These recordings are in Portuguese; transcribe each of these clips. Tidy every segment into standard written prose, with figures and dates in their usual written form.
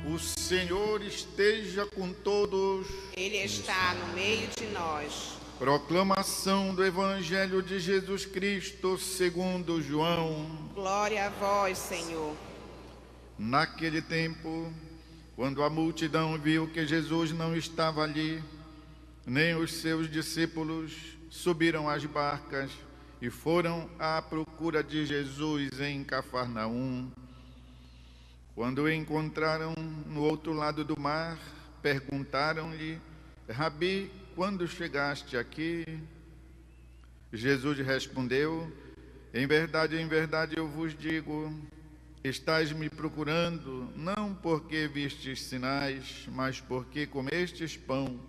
O Senhor esteja com todos. Ele está no meio de nós. Proclamação do Evangelho de Jesus Cristo segundo João. Glória a vós, Senhor. Naquele tempo, quando a multidão viu que Jesus não estava ali, nem os seus discípulos, subiram às barcas e foram à procura de Jesus em Cafarnaum. Quando o encontraram no outro lado do mar, perguntaram-lhe: Rabi, quando chegaste aqui? Jesus respondeu: em verdade, eu vos digo, estais me procurando, não porque vistes sinais, mas porque comestes pão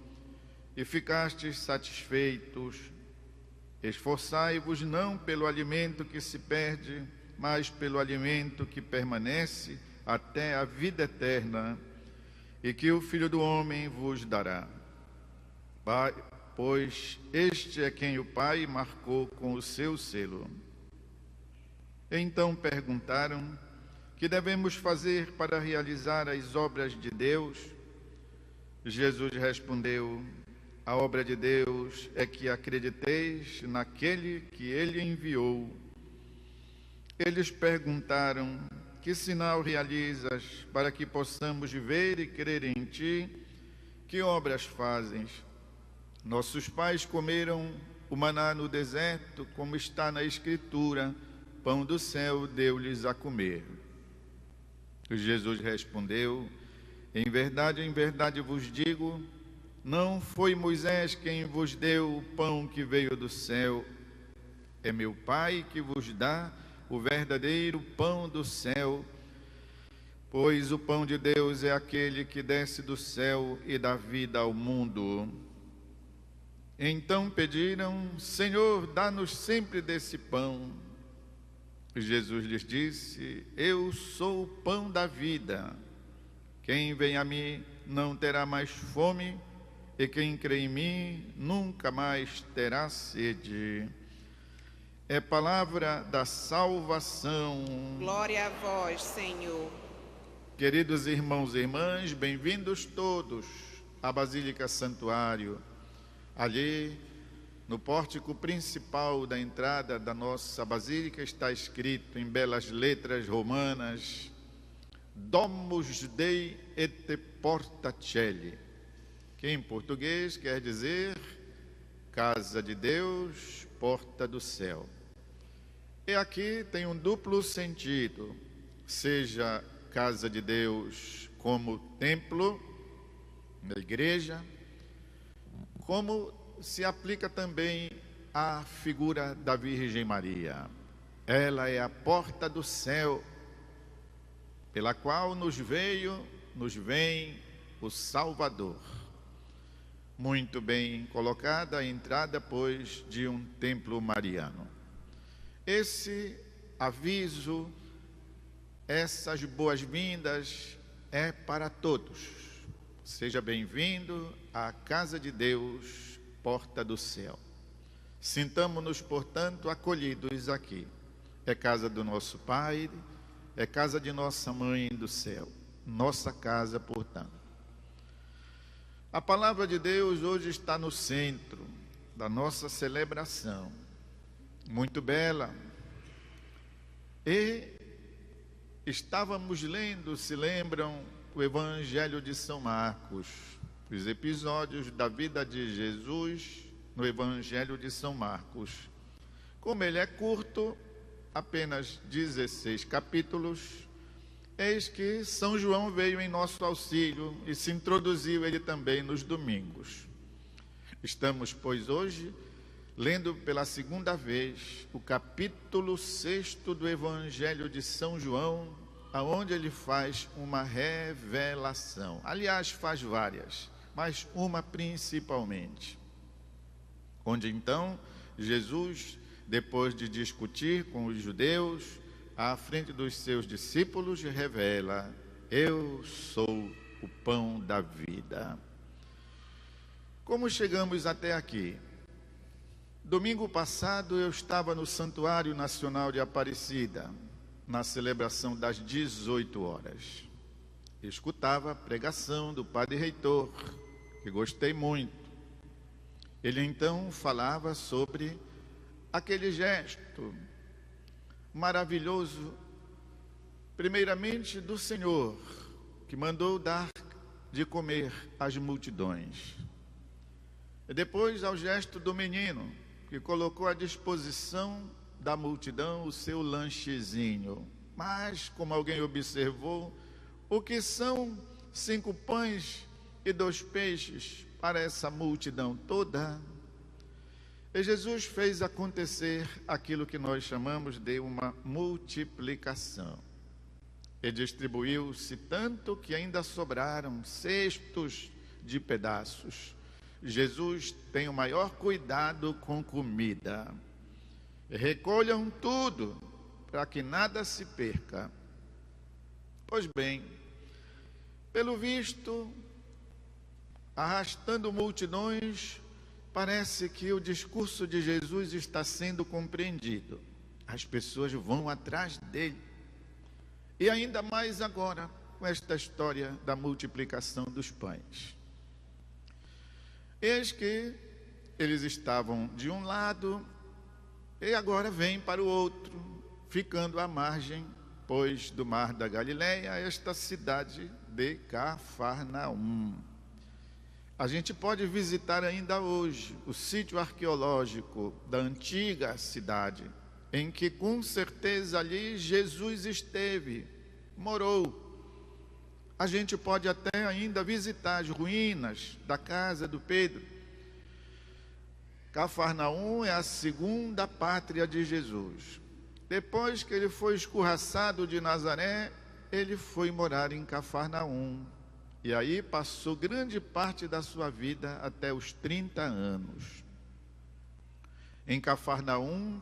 e ficastes satisfeitos. Esforçai-vos não pelo alimento que se perde, mas pelo alimento que permanece até a vida eterna, e que o Filho do Homem vos dará. Pois este é quem o Pai marcou com o seu selo. Então perguntaram: que devemos fazer para realizar as obras de Deus? Jesus respondeu: a obra de Deus é que acrediteis naquele que Ele enviou. Eles perguntaram: que sinal realizas para que possamos ver e crer em Ti? Que obras fazes? Nossos pais comeram o maná no deserto, como está na Escritura, pão do céu deu-lhes a comer. Jesus respondeu: em verdade vos digo, não foi Moisés quem vos deu o pão que veio do céu, é meu Pai que vos dá o verdadeiro pão do céu, pois o pão de Deus é aquele que desce do céu e dá vida ao mundo. Então pediram: Senhor, dá-nos sempre desse pão. Jesus lhes disse: eu sou o pão da vida. Quem vem a mim não terá mais fome, e quem crê em mim nunca mais terá sede. É palavra da salvação. Glória a vós, Senhor. Queridos irmãos e irmãs, bem-vindos todos à Basílica Santuário. Ali, no pórtico principal da entrada da nossa Basílica, está escrito em belas letras romanas: Domus Dei et Porta Coeli, que em português quer dizer Casa de Deus, Porta do Céu. E aqui tem um duplo sentido, seja casa de Deus como templo, na igreja, como se aplica também à figura da Virgem Maria. Ela é a porta do céu, pela qual nos vem o Salvador. Muito bem colocada a entrada, pois, de um templo mariano. Esse aviso, essas boas-vindas é para todos. Seja bem-vindo à casa de Deus, porta do céu. Sintamo-nos, portanto, acolhidos aqui. É casa do nosso Pai, é casa de nossa Mãe do céu, nossa casa, portanto. A palavra de Deus hoje está no centro da nossa celebração, muito bela. E estávamos lendo, se lembram, o Evangelho de São Marcos, os episódios da vida de Jesus no Evangelho de São Marcos. Como ele é curto, apenas 16 capítulos, eis que São João veio em nosso auxílio e se introduziu ele também nos domingos. Estamos, pois, hoje lendo pela segunda vez o capítulo 6 do Evangelho de São João, aonde ele faz uma revelação. Aliás, faz várias, mas uma principalmente. Onde então Jesus, depois de discutir com os judeus, à frente dos seus discípulos, revela: eu sou o pão da vida. Como chegamos até aqui? Domingo passado eu estava no Santuário Nacional de Aparecida, na celebração das 18 horas. escutava a pregação do padre reitor, que gostei muito. Ele então falava sobre aquele gesto maravilhoso, primeiramente do Senhor, que mandou dar de comer às multidões. E depois ao gesto do menino, que colocou à disposição da multidão o seu lanchezinho. Mas, como alguém observou, o que são 5 pães e 2 peixes para essa multidão toda? E Jesus fez acontecer aquilo que nós chamamos de uma multiplicação. E distribuiu-se tanto que ainda sobraram cestos de pedaços. Jesus tem o maior cuidado com comida. Recolham tudo, para que nada se perca. Pois bem, pelo visto, arrastando multidões, parece que o discurso de Jesus está sendo compreendido. As pessoas vão atrás dele. E ainda mais agora, com esta história da multiplicação dos pães. Eis que eles estavam de um lado e agora vêm para o outro, ficando à margem, pois, do mar da Galileia, esta cidade de Cafarnaum. A gente pode visitar ainda hoje o sítio arqueológico da antiga cidade, em que com certeza ali Jesus esteve, morou. A gente pode até ainda visitar as ruínas da casa do Pedro. Cafarnaum é a segunda pátria de Jesus. Depois que ele foi escorraçado de Nazaré, ele foi morar em Cafarnaum. E aí passou grande parte da sua vida até os 30 anos. Em Cafarnaum,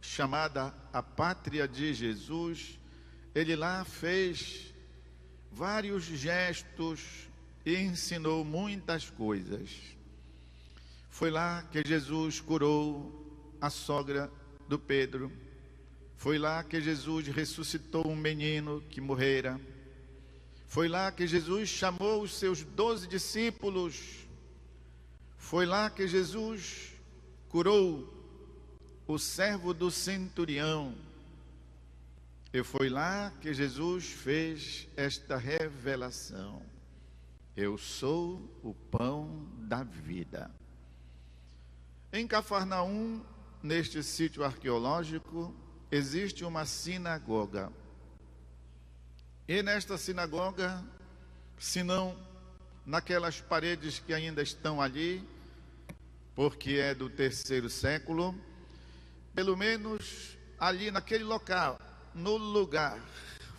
chamada a pátria de Jesus, ele lá fez vários gestos e ensinou muitas coisas. Foi lá que Jesus curou a sogra do Pedro. Foi lá que Jesus ressuscitou um menino que morrera. Foi lá que Jesus chamou os seus 12 discípulos. Foi lá que Jesus curou o servo do centurião. E foi lá que Jesus fez esta revelação: eu sou o pão da vida. Em Cafarnaum, neste sítio arqueológico, existe uma sinagoga. E nesta sinagoga, se não naquelas paredes que ainda estão ali, porque é do 3º século, pelo menos ali naquele local, no lugar,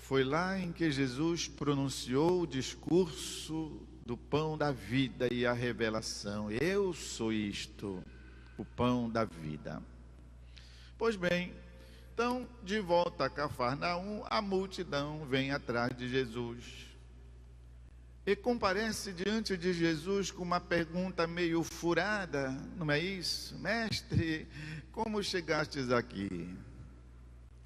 foi lá em que Jesus pronunciou o discurso do pão da vida e a revelação: eu sou isto, o pão da vida. Pois bem, então, de volta a Cafarnaum, a multidão vem atrás de Jesus e comparece diante de Jesus com uma pergunta meio furada, não é isso? Mestre, como chegastes aqui?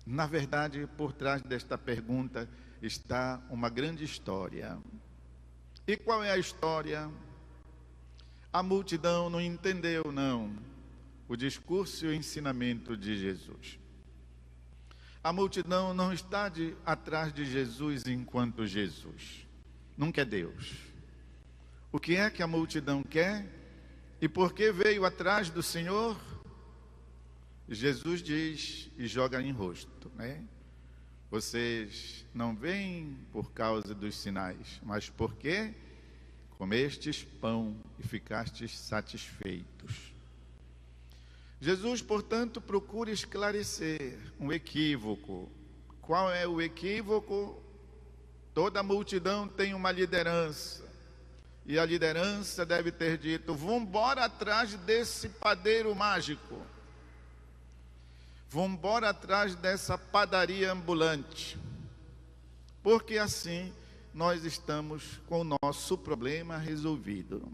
Na verdade, por trás desta pergunta está uma grande história. E qual é a história? A multidão não entendeu, não, o discurso e o ensinamento de Jesus. A multidão não está atrás de Jesus enquanto Jesus. Não quer Deus. O que é que a multidão quer? E por que veio atrás do Senhor? Jesus diz e joga em rosto, né? Vocês não vêm por causa dos sinais, mas porque comestes pão e ficastes satisfeitos. Jesus, portanto, procura esclarecer um equívoco. Qual é o equívoco? Toda multidão tem uma liderança, e a liderança deve ter dito: vamos embora atrás desse padeiro mágico, vamos embora atrás dessa padaria ambulante, porque assim nós estamos com o nosso problema resolvido.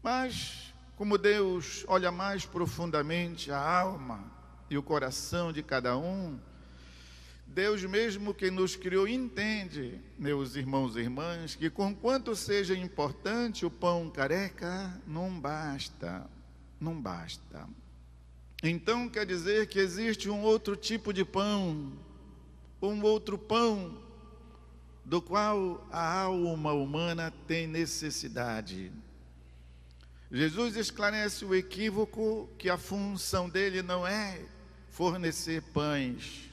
Mas como Deus olha mais profundamente a alma e o coração de cada um, Deus mesmo que nos criou entende, meus irmãos e irmãs, que conquanto seja importante o pão careca, não basta. Então quer dizer que existe um outro tipo de pão, um outro pão, do qual a alma humana tem necessidade. Jesus esclarece o equívoco que a função dele não é fornecer pães,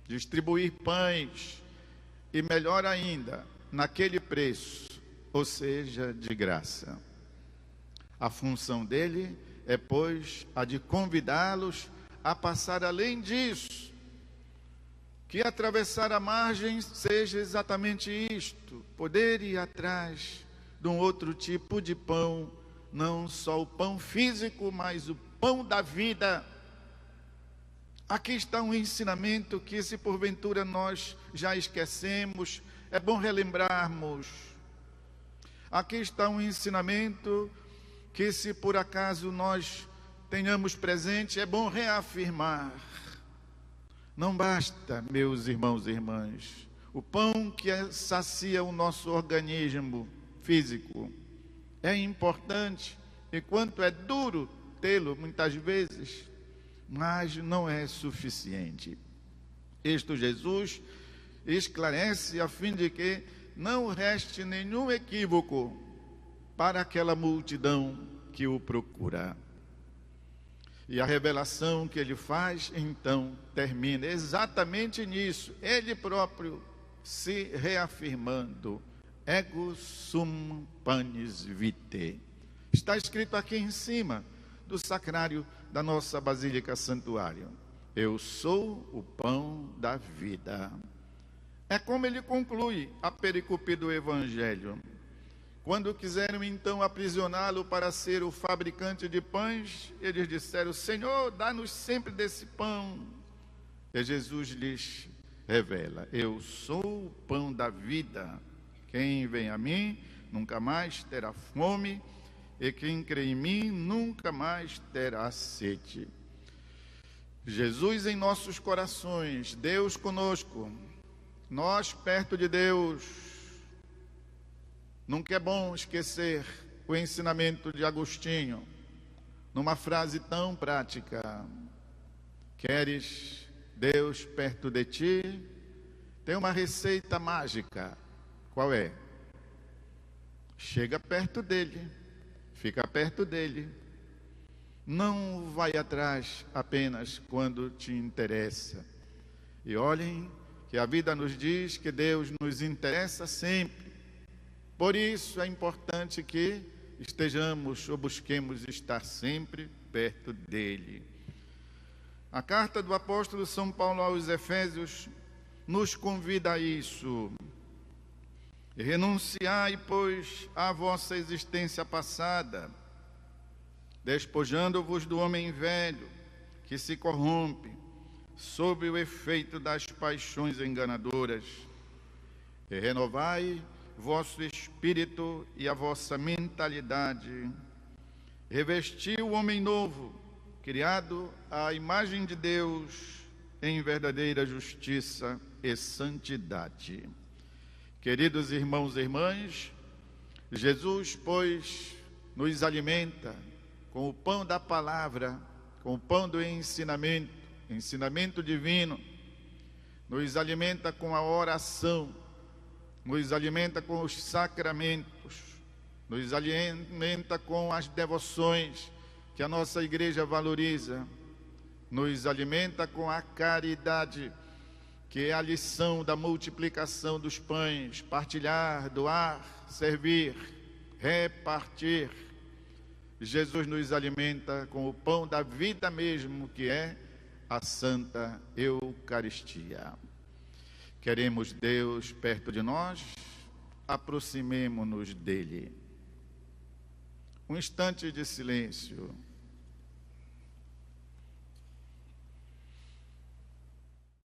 distribuir pães, e melhor ainda, naquele preço, ou seja, de graça. A função dele é, pois, a de convidá-los a passar além disso, que atravessar a margem seja exatamente isto, poder ir atrás de um outro tipo de pão, não só o pão físico, mas o pão da vida. Aqui está um ensinamento que, se porventura nós já esquecemos, é bom relembrarmos. Aqui está um ensinamento que, se por acaso nós tenhamos presente, é bom reafirmar. Não basta, meus irmãos e irmãs, o pão que sacia o nosso organismo físico. É importante, enquanto é duro tê-lo muitas vezes, mas não é suficiente. Isto Jesus esclarece a fim de que não reste nenhum equívoco para aquela multidão que o procura. E a revelação que ele faz, então, termina exatamente nisso, ele próprio se reafirmando: ego sum panis vitae. Está escrito aqui em cima do sacrário da nossa Basílica Santuário: eu sou o pão da vida. É como ele conclui a pericope do Evangelho. Quando quiseram então aprisioná-lo para ser o fabricante de pães, eles disseram: Senhor, dá-nos sempre desse pão. E Jesus lhes revela: eu sou o pão da vida. Quem vem a mim nunca mais terá fome, e quem crê em mim nunca mais terá sede. Jesus em nossos corações, Deus conosco, nós perto de Deus. Nunca é bom esquecer o ensinamento de Agostinho, numa frase tão prática: queres Deus perto de ti? Tem uma receita mágica. Qual é? Chega perto dele, fica perto dele. Não vai atrás apenas quando te interessa. E olhem que a vida nos diz que Deus nos interessa sempre. Por isso é importante que estejamos ou busquemos estar sempre perto dele. A carta do apóstolo São Paulo aos Efésios nos convida a isso. Renunciai, pois, à vossa existência passada, despojando-vos do homem velho, que se corrompe sob o efeito das paixões enganadoras, e renovai vosso espírito e a vossa mentalidade. Revesti o homem novo, criado à imagem de Deus, em verdadeira justiça e santidade. Queridos irmãos e irmãs, Jesus, pois, nos alimenta com o pão da palavra, com o pão do ensinamento divino, nos alimenta com a oração, nos alimenta com os sacramentos, nos alimenta com as devoções que a nossa igreja valoriza, nos alimenta com a caridade, que é a lição da multiplicação dos pães: partilhar, doar, servir, repartir. Jesus nos alimenta com o pão da vida mesmo, que é a Santa Eucaristia. Queremos Deus perto de nós, aproximemo-nos dele. Um instante de silêncio.